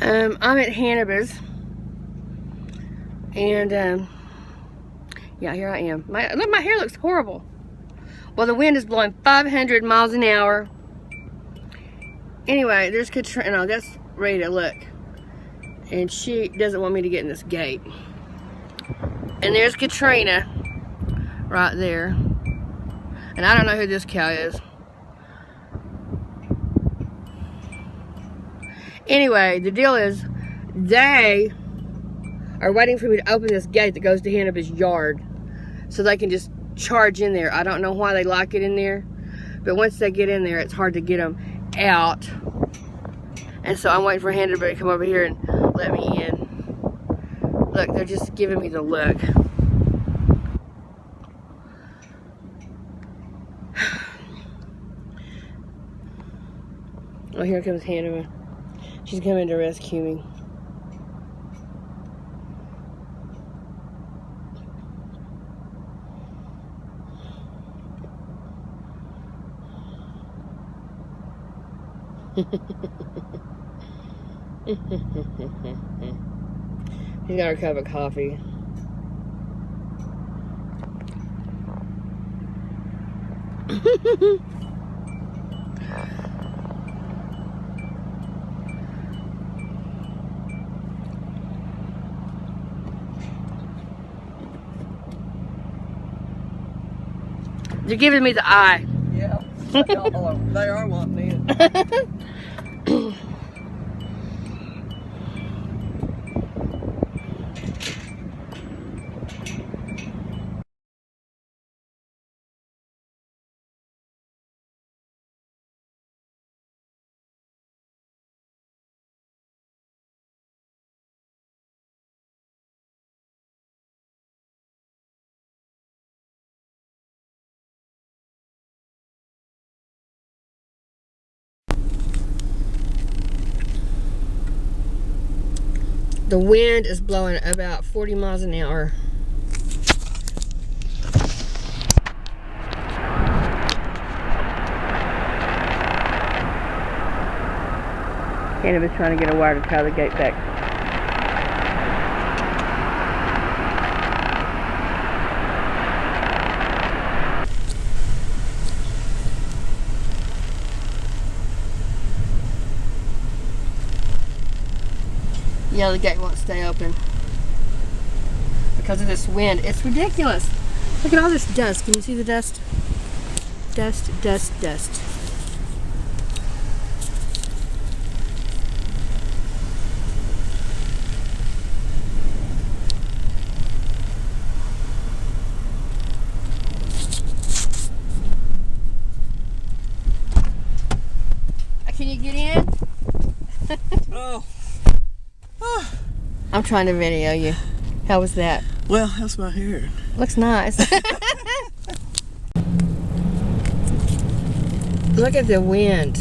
I'm at Hanaba's, and yeah, here I am. My hair looks horrible. Well, the wind is blowing 500 miles an hour. Anyway, there's Katrina. That's ready to look, and she doesn't want me to get in this gate. And there's Katrina, right there. And I don't know who this cow is. Anyway, the deal is, they are waiting for me to open this gate that goes to Hanaba's yard so they can just charge in there. I don't know why they like it in there, but once they get in there, it's hard to get them out. And so I'm waiting for Hanaba to come over here and let me in. Look, they're just giving me the look. Oh, here comes Hanaba. She's coming to rescue me. She's got her cup of coffee. They're giving me the eye. Yeah, they are wanting it. The wind is blowing about 40 miles an hour. Hanaba's trying to get a wire to tie the gate back. Yeah, the gate won't stay open because of this wind. It's ridiculous. Look at all this dust. Can you see the dust? Dust, dust, dust. Can you get in? Oh. I'm trying to video you. How was that? Well, that's my hair. Looks nice. Look at the wind.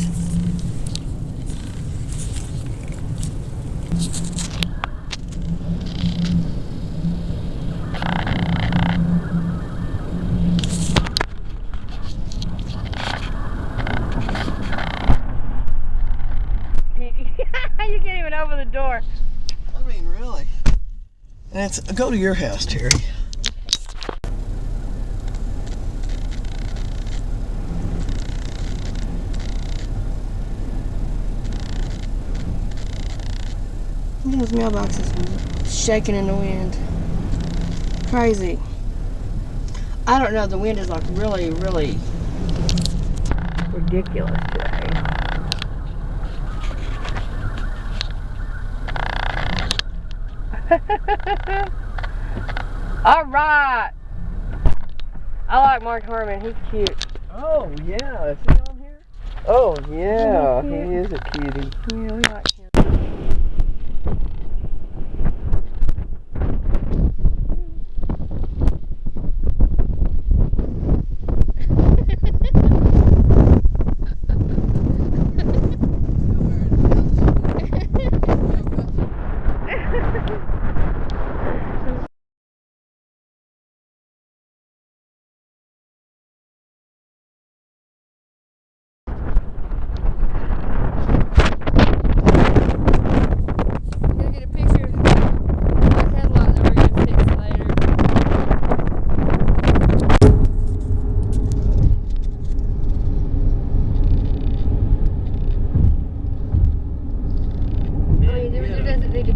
You can't even open the door. I mean, really. And go to your house, Terry. Look at those mailboxes shaking in the wind. Crazy. I don't know, the wind is like really, really ridiculous today. All right. I like Mark Harmon. He's cute. Oh, yeah. Is he on here? Oh, yeah. He is a cutie. Yeah, we like him.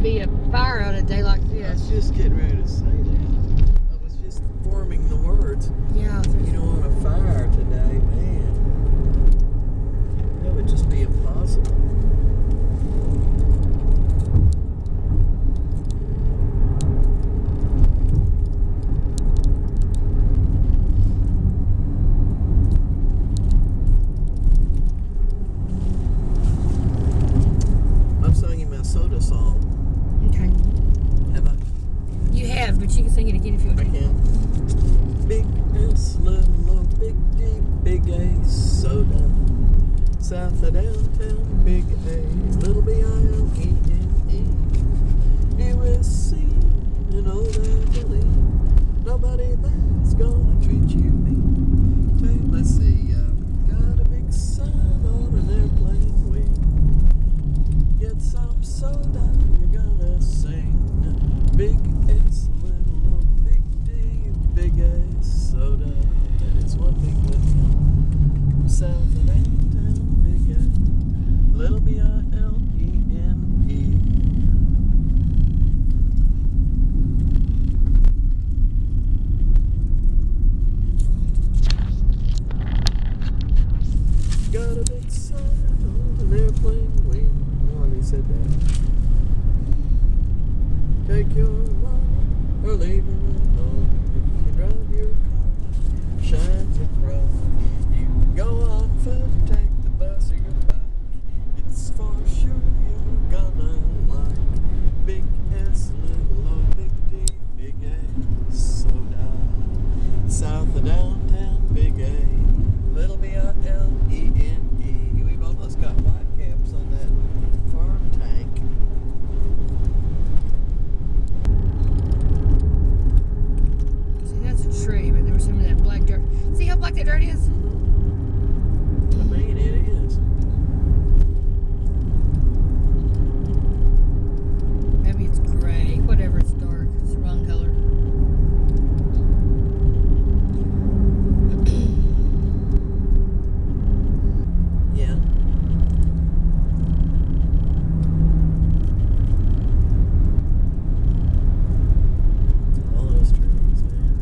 be a fire on a day like I was this. just getting ready to say that. I was just forming the words. Yeah. You know, on a fire today, man. That would just be impossible. I've sung you my soda song. Okay. Have I? You have, but you can sing it again if you want I to. can. Big S, little O, big D, big A, soda. South of downtown, big A, little B-I-L-E-N-E. USC, and old Abilene. Nobody that's gonna treat you mean. Hey, let's see, got a big sun on an airplane wing. Get some soda, you're gonna sing. Big S, little O, big D, big A, soda. And it's one big one. South of downtown, big A, little B-I-L-E-N-E. Got a big sun on an airplane wing. I already said that. Take your money or leave it alone. If you drive your car, shine your pride. You can go on foot, take the bus or your bike. It's for sure you're gonna like. Big S, little O, big D, big A, soda. South of downtown, big A, little B-I-L-E-N-E. We've almost got white caps on that farm tank. See, that's a tree, but there was some of that black dirt. See how black that dirt is? I mean, it is. Maybe it's gray. Whatever, it's dark. It's the wrong color. Yeah. All those trees, man.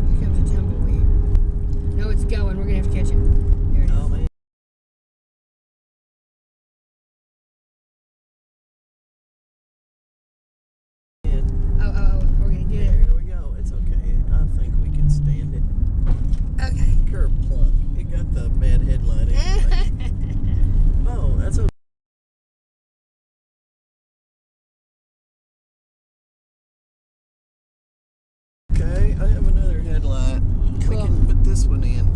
Here comes a tumbleweed. No, it's going. We're going to have to catch it. There it is. Oh, man. Oh, we're going to get it. There we go. It's okay. I think we can stand it. Okay. Curb plug. It got the bad headlight anyway. Oh, that's okay. Okay, I have another headlight. We Cool. can put this one in.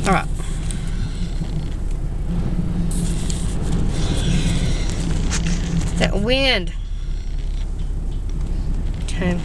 All right. That wind. Okay.